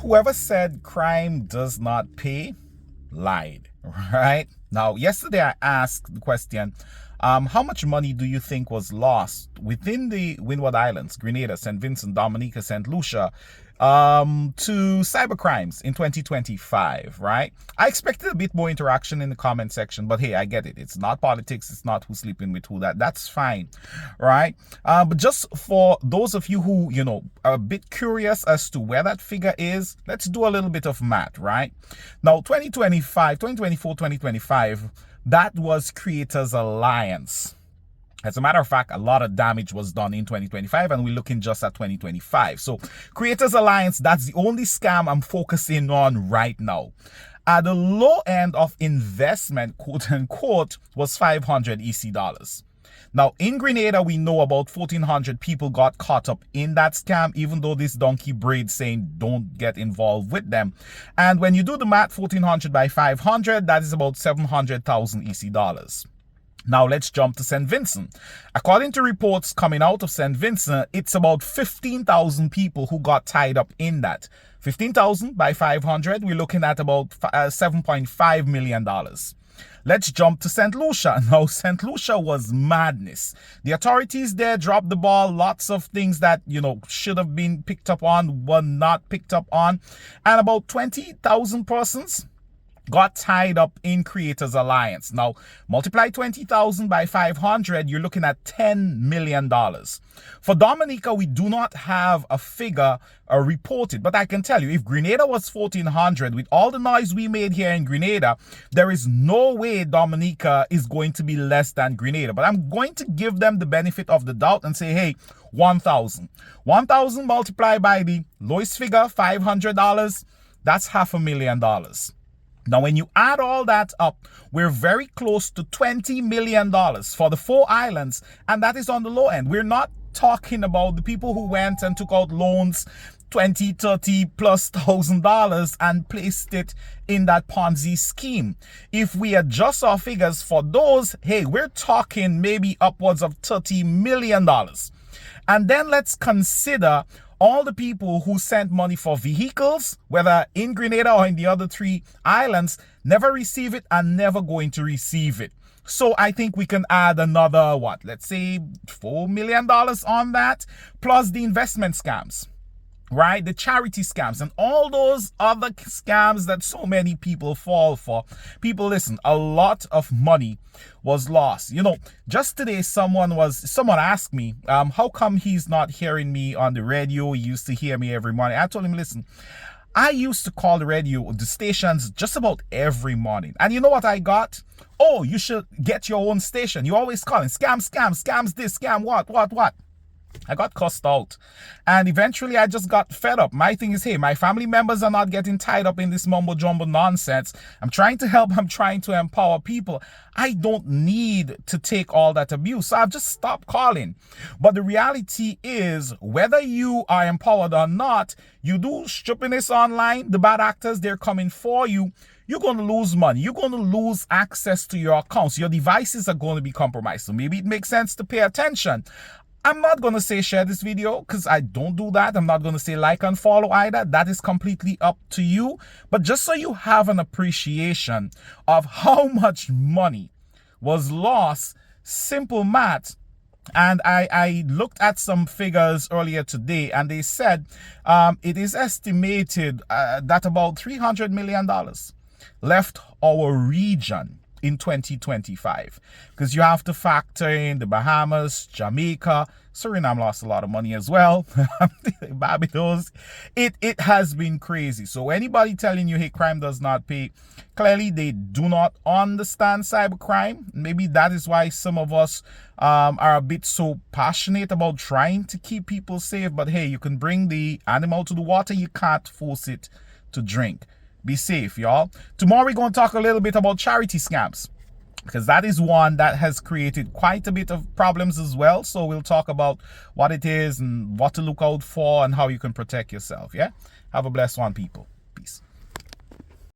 Whoever said crime does not pay lied, right? Now, yesterday I asked the question, how much money do you think was lost within the Windward Islands, Grenada, St. Vincent, Dominica, St. Lucia, to cybercrimes in 2025, right? I expected a bit more interaction in the comment section, but hey, I get it. It's not politics. It's not who's sleeping with who. That's fine, right? But just for those of you who, are a bit curious as to where that figure is, let's do a little bit of math, right? Now, 2024, 2025, that was Creators Alliance. As a matter of fact, a lot of damage was done in 2025, and we're looking just at 2025. So Creators Alliance, that's the only scam I'm focusing on right now. At the low end of investment, quote unquote, was 500 EC dollars. Now, in Grenada, we know about 1,400 people got caught up in that scam, even though this donkey braid saying don't get involved with them. And when you do the math, 1,400 by 500, that is about 700,000 EC dollars. Now let's jump to St. Vincent. According to reports coming out of St. Vincent, it's about 15,000 people who got tied up in that. 15,000 by 500, we're looking at about $7.5 million. Let's jump to St. Lucia. Now, St. Lucia was madness. The authorities there dropped the ball. Lots of things that, should have been picked up on were not picked up on. And about 20,000 persons got tied up in Creators Alliance. Now, multiply 20,000 by 500, you're looking at $10 million. For Dominica, we do not have a figure reported, but I can tell you, if Grenada was 1,400, with all the noise we made here in Grenada, there is no way Dominica is going to be less than Grenada. But I'm going to give them the benefit of the doubt and say, hey, 1,000. 1,000 multiplied by the lowest figure, $500, that's $500,000. Now, when you add all that up, we're very close to $20 million for the 4 islands, and that is on the low end. We're not talking about the people who went and took out loans, 20, 30 plus $1,000 and placed it in that Ponzi scheme. If we adjust our figures for those, hey, we're talking maybe upwards of $30 million. And then let's consider all the people who sent money for vehicles, whether in Grenada or in the other 3 islands, never receive it and never going to receive it. So I think we can add another, let's say $4 million on that, plus the investment scams, right? The charity scams and all those other scams that so many people fall for. People, listen, a lot of money was lost. Just today someone asked me, how come he's not hearing me on the radio? He used to hear me every morning. I told him, listen, I used to call the stations just about every morning. And you know what I got? Oh, you should get your own station. You always calling scams this, scam what? I got cussed out, and eventually I just got fed up. My thing is, hey, my family members are not getting tied up in this mumbo jumbo nonsense. I'm trying to help. I'm trying to empower people. I don't need to take all that abuse. So I've just stopped calling. But the reality is, whether you are empowered or not, you do stupidness online, the bad actors, they're coming for you. You're going to lose money. You're going to lose access to your accounts. Your devices are going to be compromised. So maybe it makes sense to pay attention. I'm not going to say share this video because I don't do that. I'm not going to say like and follow either. That is completely up to you. But just so you have an appreciation of how much money was lost, simple math. And I looked at some figures earlier today, and they said it is estimated that about $300 million left our region in 2025, because you have to factor in the Bahamas, Jamaica, Suriname lost a lot of money as well, Barbados. It has been crazy. So anybody telling you, hey, crime does not pay, clearly they do not understand cybercrime. Maybe that is why some of us are a bit so passionate about trying to keep people safe. But hey, you can bring the animal to the water, you can't force it to drink. Be safe, y'all. Tomorrow we're going to talk a little bit about charity scams, because that is one that has created quite a bit of problems as well. So we'll talk about what it is and what to look out for and how you can protect yourself. Yeah. Have a blessed one, people.